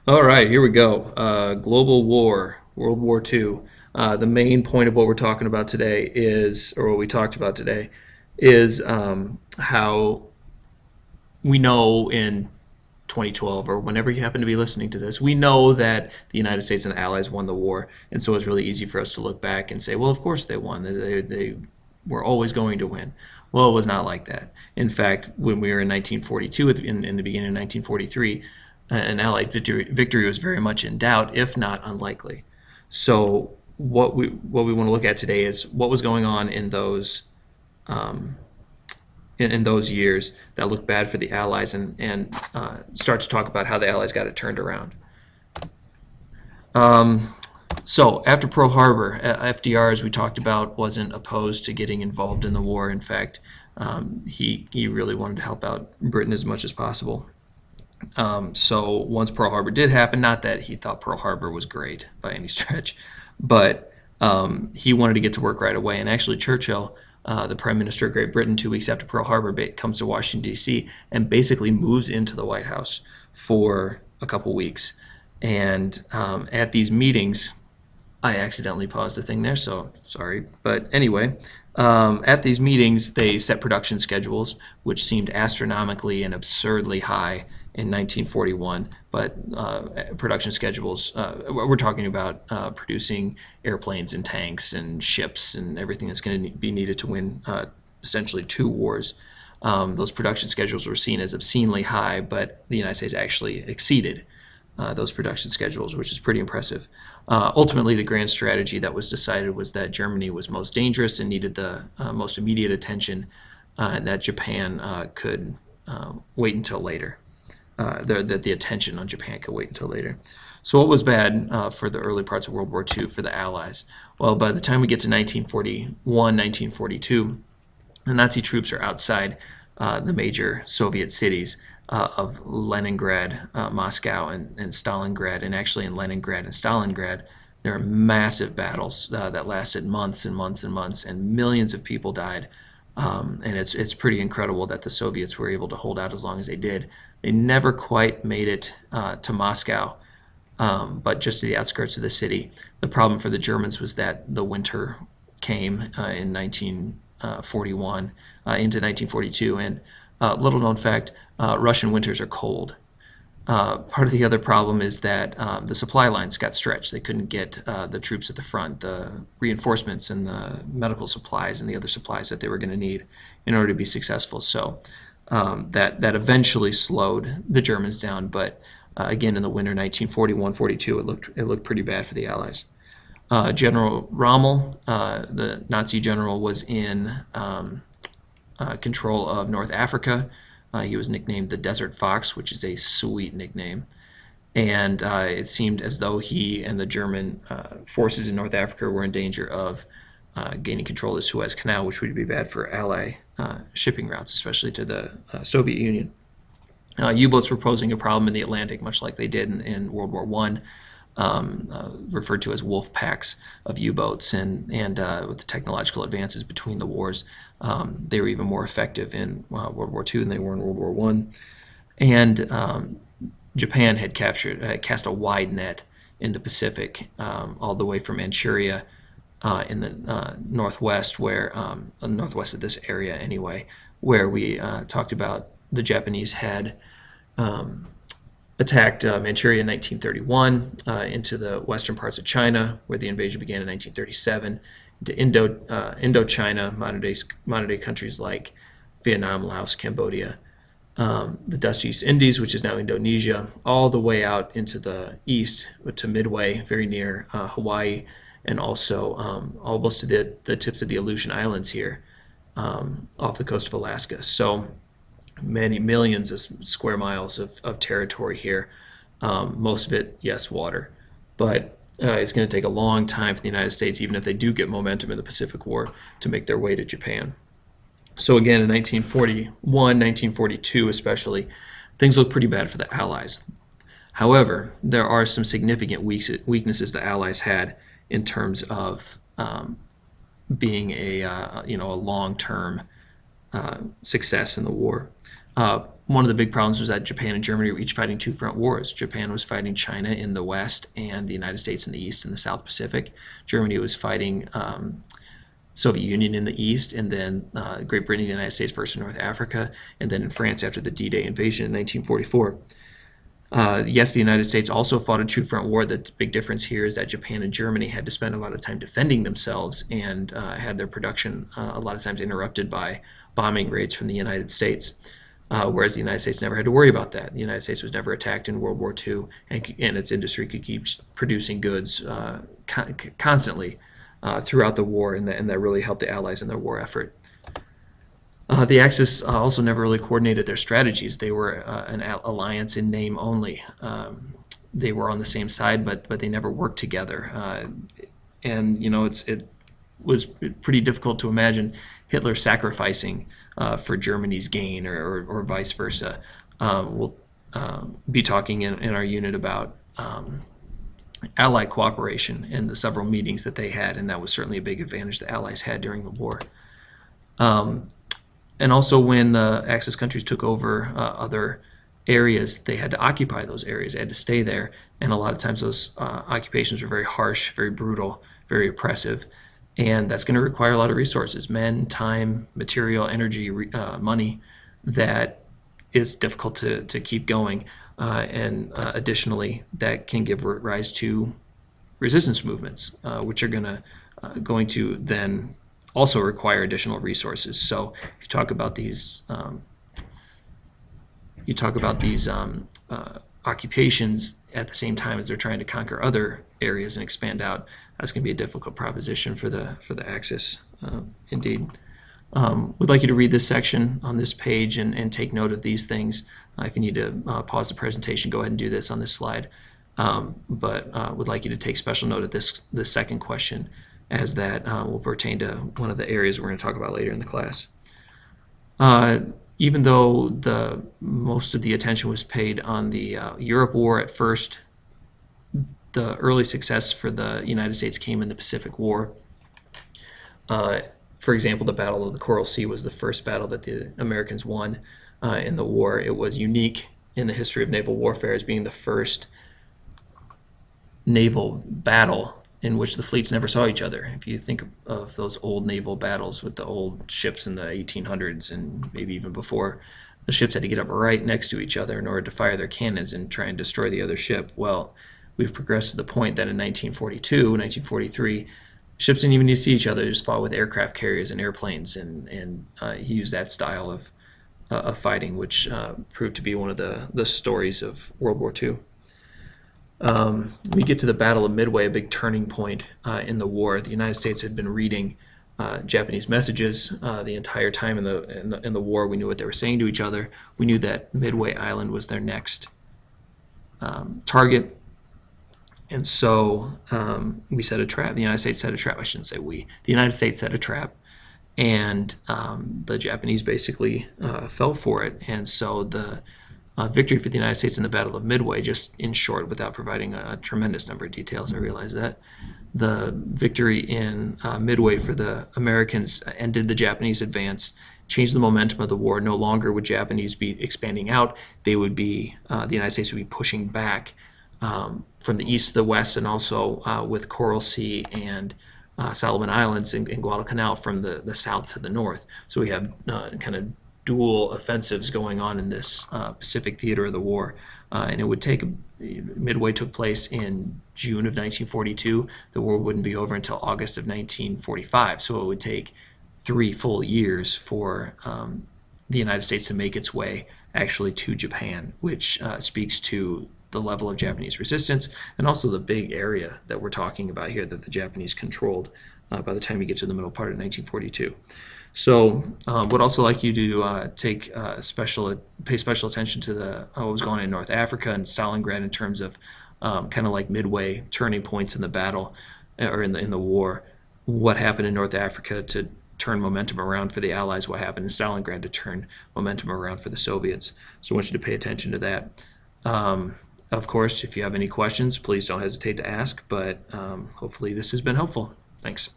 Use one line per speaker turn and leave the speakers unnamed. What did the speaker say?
All right, here we go. Global war, World War II. The main point of what we're talking about today is, or what we talked about today, is how we know in 2012 or whenever you happen to be listening to this, we know that the United States and the Allies won the war, and so it's really easy for us to look back and say, well, of course they won. They were always going to win. Well, it was not like that. In fact, when we were in 1942, in the beginning of 1943, an Allied victory was very much in doubt, if not unlikely. So what we want to look at today is what was going on in those um, in those years that looked bad for the Allies, and start to talk about how the Allies got it turned around. So after Pearl Harbor, FDR, as we talked about, wasn't opposed to getting involved in the war. In fact, he really wanted to help out Britain as much as possible. So once Pearl Harbor did happen, not that he thought Pearl Harbor was great by any stretch, but he wanted to get to work right away. And actually, Churchill, the Prime Minister of Great Britain, 2 weeks after Pearl Harbor, comes to Washington, D.C., and basically moves into the White House for a couple weeks. And at these meetings, I accidentally paused the thing there, so sorry. But anyway, at these meetings, they set production schedules, which seemed astronomically and absurdly high in 1941. But production schedules, we're talking about producing airplanes and tanks and ships and everything that's going to be needed to win essentially 2 wars. Those production schedules were seen as obscenely high, but the United States actually exceeded those production schedules, which is pretty impressive. Ultimately, the grand strategy that was decided was that Germany was most dangerous and needed the most immediate attention, and that Japan could wait until later. That the attention on Japan could wait until later. So what was bad for the early parts of World War II for the Allies? Well, by the time we get to 1941, 1942, the Nazi troops are outside the major Soviet cities of Leningrad, Moscow, and Stalingrad. And actually in Leningrad and Stalingrad, there are massive battles that lasted months and months and months, and millions of people died. And it's pretty incredible that the Soviets were able to hold out as long as they did. They never quite made it to Moscow, but just to the outskirts of the city. The problem for the Germans was that the winter came in 1941 into 1942, and little known fact, Russian winters are cold. Part of the other problem is that the supply lines got stretched. They couldn't get the troops at the front, the reinforcements and the medical supplies and the other supplies that they were going to need in order to be successful. So that eventually slowed the Germans down. But again, in the winter 1941-42, it looked pretty bad for the Allies. General Rommel, the Nazi general, was in control of North Africa. He was nicknamed the Desert Fox, which is a sweet nickname. And it seemed as though he and the German forces in North Africa were in danger of gaining control of the Suez Canal, which would be bad for Ally shipping routes, especially to the Soviet Union. U-boats were posing a problem in the Atlantic, much like they did in World War I. Referred to as wolf packs of U-boats, and with the technological advances between the wars, they were even more effective in World War II than they were in World War I. And Japan had cast a wide net in the Pacific, all the way from Manchuria in the northwest, where northwest of this area anyway, where we talked about the Japanese had attacked Manchuria in 1931, into the western parts of China, where the invasion began in 1937, into Indochina, modern day countries like Vietnam, Laos, Cambodia, the Dutch East Indies, which is now Indonesia, all the way out into the east to Midway, very near Hawaii, and also almost to the tips of the Aleutian Islands here, off the coast of Alaska. So many millions of square miles of territory here. Most of it, yes, water. But it's going to take a long time for the United States, even if they do get momentum in the Pacific War, to make their way to Japan. So again, in 1941, 1942 especially, things look pretty bad for the Allies. However, there are some significant weaknesses the Allies had in terms of being a long-term success in the war. One of the big problems was that Japan and Germany were each fighting two front wars. Japan was fighting China in the west and the United States in the east in the South Pacific. Germany was fighting Soviet Union in the east, and then Great Britain and the United States versus North Africa, and then in France after the D-Day invasion in 1944. Yes, the United States also fought a true front war. The big difference here is that Japan and Germany had to spend a lot of time defending themselves and had their production a lot of times interrupted by bombing raids from the United States. Whereas the United States never had to worry about that. The United States was never attacked in World War II, and its industry could keep producing goods constantly throughout the war, and that really helped the Allies in their war effort. The Axis also never really coordinated their strategies. They were an alliance in name only. They were on the same side, but they never worked together. And you know, it was pretty difficult to imagine Hitler sacrificing for Germany's gain, or vice versa. We'll be talking in our unit about Allied cooperation and the several meetings that they had, and that was certainly a big advantage the Allies had during the war. And also when the Axis countries took over other areas, they had to occupy those areas. They had to stay there, and a lot of times those occupations were very harsh, very brutal, very oppressive, and that's going to require a lot of resources, men, time, material, energy, money, that is difficult to keep going. And additionally, that can give rise to resistance movements, which are going to then also require additional resources. So you talk about these occupations at the same time as they're trying to conquer other areas and expand out. That's going to be a difficult proposition for the Axis, indeed. We'd like you to read this section on this page and take note of these things. If you need to pause the presentation, go ahead and do this on this slide. But would like you to take special note of this second question, as that will pertain to one of the areas we're going to talk about later in the class. Even though most of the attention was paid on the Europe War at first, the early success for the United States came in the Pacific War. For example, the Battle of the Coral Sea was the first battle that the Americans won in the war. It was unique in the history of naval warfare as being the first naval battle in which the fleets never saw each other. If you think of those old naval battles with the old ships in the 1800s and maybe even before, the ships had to get up right next to each other in order to fire their cannons and try and destroy the other ship. Well, we've progressed to the point that in 1942, 1943, ships didn't even need to see each other. They just fought with aircraft carriers and airplanes, and he used that style of fighting, which proved to be one of the stories of World War II. We get to the Battle of Midway, a big turning point in the war. The United States had been reading Japanese messages the entire time in the war. We knew what they were saying to each other. We knew that Midway Island was their next target. And so we set a trap. The United States set a trap. I shouldn't say we. The United States set a trap, and the Japanese basically fell for it. And so the victory for the United States in the Battle of Midway, just in short, without providing a tremendous number of details, I realize that, the victory in Midway for the Americans ended the Japanese advance, changed the momentum of the war. No longer would Japanese be expanding out. They would be, the United States would be pushing back from the east to the west, and also with Coral Sea and Solomon Islands and Guadalcanal from the south to the north. So we have kind of dual offensives going on in this Pacific theater of the war. And it would take, Midway took place in June of 1942. The war wouldn't be over until August of 1945. So it would take 3 full years for the United States to make its way actually to Japan, which speaks to the level of Japanese resistance and also the big area that we're talking about here that the Japanese controlled by the time you get to the middle part of 1942. So would also like you to pay special attention to what was going on in North Africa and Stalingrad in terms of kind of like midway turning points in the battle or in the war. What happened in North Africa to turn momentum around for the Allies? What happened in Stalingrad to turn momentum around for the Soviets? So I want you to pay attention to that. Of course, if you have any questions, please don't hesitate to ask, but hopefully this has been helpful. Thanks.